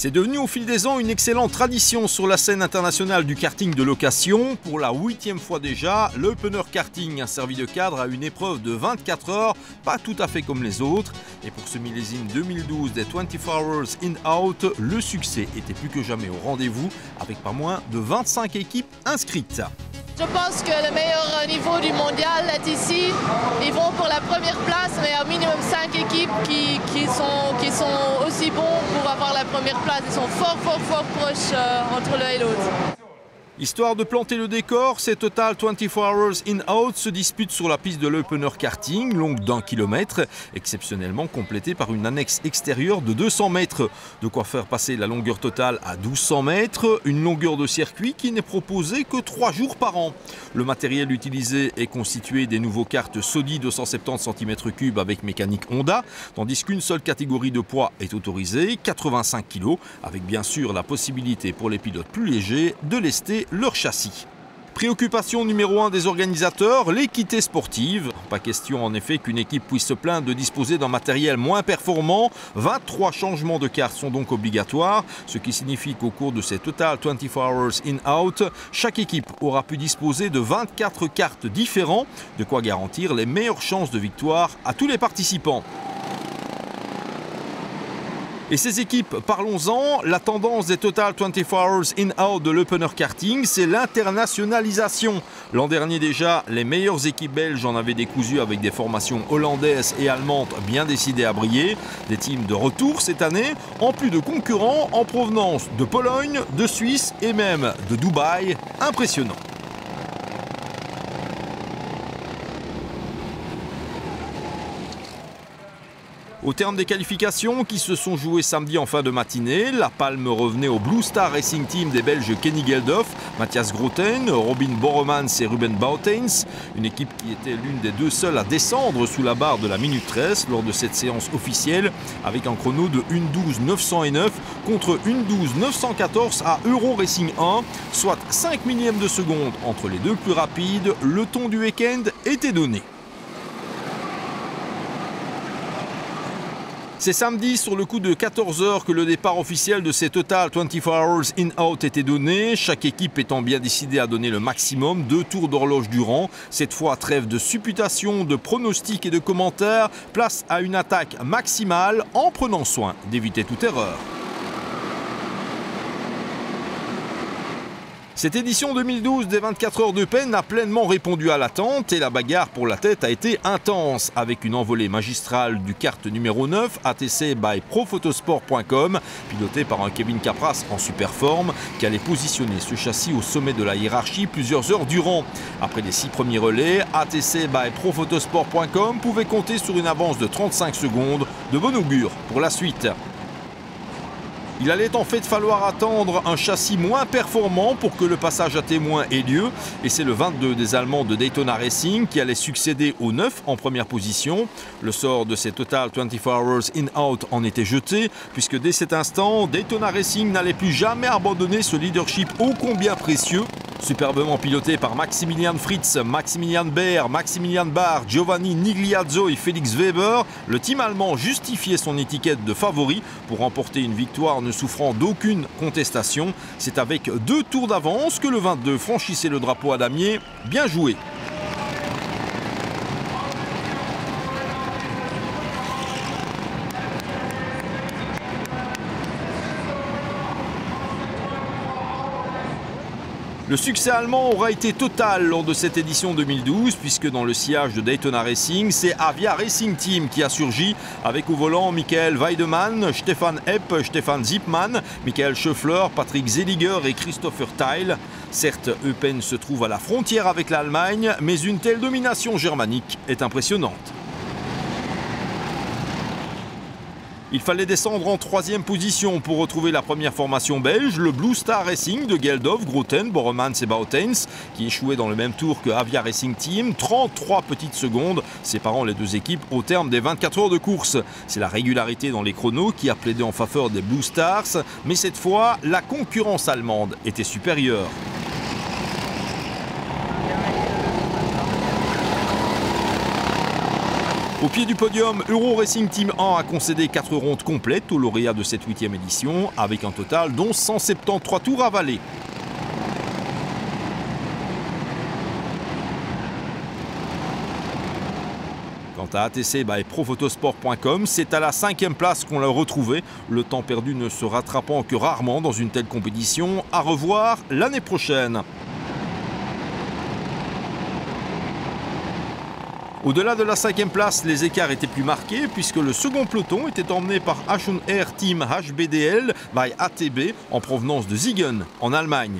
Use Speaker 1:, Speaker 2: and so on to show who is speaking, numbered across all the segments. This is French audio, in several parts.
Speaker 1: C'est devenu au fil des ans une excellente tradition sur la scène internationale du karting de location. Pour la 8e fois déjà, l'Opener Karting a servi de cadre à une épreuve de 24 heures, pas tout à fait comme les autres. Et pour ce millésime 2012 des 24 Hours In-Out, le succès était plus que jamais au rendez-vous, avec pas moins de 25 équipes inscrites.
Speaker 2: Je pense que le meilleur niveau du mondial est ici. Ils vont pour la première place, mais il y a au minimum 5 équipes qui sont aussi bons pour avoir la première place. Ils sont fort proches entre l'un et l'autre.
Speaker 1: Histoire de planter le décor, ces Total 24 Hours In-Out se disputent sur la piste de l'Opener Karting, longue d'1 km, exceptionnellement complétée par une annexe extérieure de 200 mètres. De quoi faire passer la longueur totale à 1200 mètres, une longueur de circuit qui n'est proposée que 3 jours par an. Le matériel utilisé est constitué des nouveaux karts Sodi 270 cm3 avec mécanique Honda, tandis qu'une seule catégorie de poids est autorisée, 85 kg, avec bien sûr la possibilité pour les pilotes plus légers de lester leur châssis. Préoccupation numéro 1 des organisateurs, l'équité sportive. Pas question en effet qu'une équipe puisse se plaindre de disposer d'un matériel moins performant. 23 changements de cartes sont donc obligatoires, ce qui signifie qu'au cours de ces Total 24 Hours In-Out, chaque équipe aura pu disposer de 24 cartes différents, de quoi garantir les meilleures chances de victoire à tous les participants. Et ces équipes, parlons-en, la tendance des Total 24 Hours In-Out de l'Opener Karting, c'est l'internationalisation. L'an dernier déjà, les meilleures équipes belges en avaient décousu avec des formations hollandaises et allemandes bien décidées à briller. Des teams de retour cette année, en plus de concurrents en provenance de Pologne, de Suisse et même de Dubaï. Impressionnant. Au terme des qualifications qui se sont jouées samedi en fin de matinée, la palme revenait au Blue Star Racing Team des Belges Kenny Geldof, Matthias Groten, Robin Boremans et Ruben Boutens. Une équipe qui était l'une des deux seules à descendre sous la barre de la minute 13 lors de cette séance officielle, avec un chrono de 1:12.909 contre 1:12.914 à Euro Racing 1, soit 5 millièmes de seconde entre les deux plus rapides. Le ton du week-end était donné. C'est samedi sur le coup de 14 h que le départ officiel de ces Total 24 Hours In-Out était donné. Chaque équipe étant bien décidée à donner le maximum, 2 tours d'horloge durant. Cette fois, trêve de supputation, de pronostics et de commentaires. Place à une attaque maximale en prenant soin d'éviter toute erreur. Cette édition 2012 des 24 heures de peine a pleinement répondu à l'attente et la bagarre pour la tête a été intense avec une envolée magistrale du kart numéro 9 ATC by Profotosport.com piloté par un Kevin Capras en super forme qui allait positionner ce châssis au sommet de la hiérarchie plusieurs heures durant. Après les 6 premiers relais, ATC by Profotosport.com pouvait compter sur une avance de 35 secondes, de bon augure pour la suite. Il allait en fait falloir attendre un châssis moins performant pour que le passage à témoin ait lieu. Et c'est le 22 des Allemands de Daytona Racing qui allait succéder au 9 en première position. Le sort de ces Total 24 Hours In-Out en était jeté, puisque dès cet instant, Daytona Racing n'allait plus jamais abandonner ce leadership ô combien précieux. Superbement piloté par Maximilian Fritz, Maximilian Baer, Maximilian Barr, Giovanni Nigliazzo et Felix Weber, le team allemand justifiait son étiquette de favori pour remporter une victoire ne souffrant d'aucune contestation. C'est avec 2 tours d'avance que le 22 franchissait le drapeau à damier. Bien joué. Le succès allemand aura été total lors de cette édition 2012 puisque dans le sillage de Daytona Racing, c'est Avia Racing Team qui a surgi avec au volant Michael Weidemann, Stefan Epp, Stefan Zippmann, Michael Schöffler, Patrick Zeliger et Christopher Theil. Certes, Eupen se trouve à la frontière avec l'Allemagne, mais une telle domination germanique est impressionnante. Il fallait descendre en 3e position pour retrouver la première formation belge, le Blue Star Racing de Geldof, Groten, Boremans et Boutens, qui échouait dans le même tour que Avia Racing Team, 33 petites secondes, séparant les deux équipes au terme des 24 heures de course. C'est la régularité dans les chronos qui a plaidé en faveur des Blue Stars, mais cette fois, la concurrence allemande était supérieure. Au pied du podium, Euro Racing Team 1 a concédé 4 rondes complètes aux lauréats de cette 8e édition, avec un total dont 173 tours avalés. Quant à ATC by Profotosport.com, c'est à la 5e place qu'on l'a retrouvé, le temps perdu ne se rattrapant que rarement dans une telle compétition. À revoir l'année prochaine. Au-delà de la 5e place, les écarts étaient plus marqués puisque le second peloton était emmené par H&R Team HBDL by ATB en provenance de Siegen en Allemagne.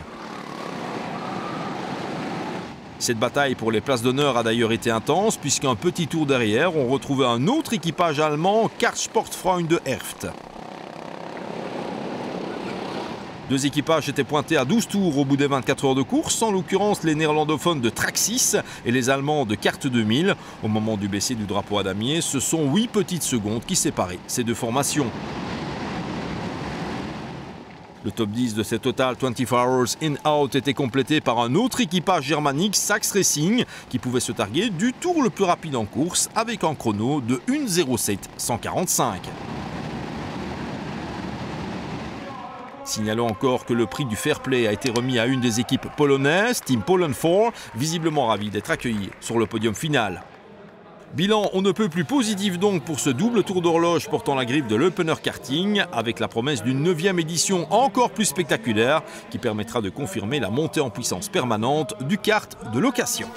Speaker 1: Cette bataille pour les places d'honneur a d'ailleurs été intense puisqu'un petit tour derrière, on retrouvait un autre équipage allemand, Kartsportfreunde Erft. Deux équipages étaient pointés à 12 tours au bout des 24 heures de course, en l'occurrence les néerlandophones de Traxxas et les allemands de Kart 2000. Au moment du baisser du drapeau à damier, ce sont 8 petites secondes qui séparaient ces deux formations. Le top 10 de cette Total 24 Hours In-Out était complété par un autre équipage germanique, Sachs Racing, qui pouvait se targuer du tour le plus rapide en course avec un chrono de 1:07:145. Signalons encore que le prix du fair play a été remis à une des équipes polonaises, Team Poland 4, visiblement ravi d'être accueilli sur le podium final. Bilan on ne peut plus positif donc pour ce double tour d'horloge portant la griffe de l'Opener Karting, avec la promesse d'une 9e édition encore plus spectaculaire qui permettra de confirmer la montée en puissance permanente du kart de location.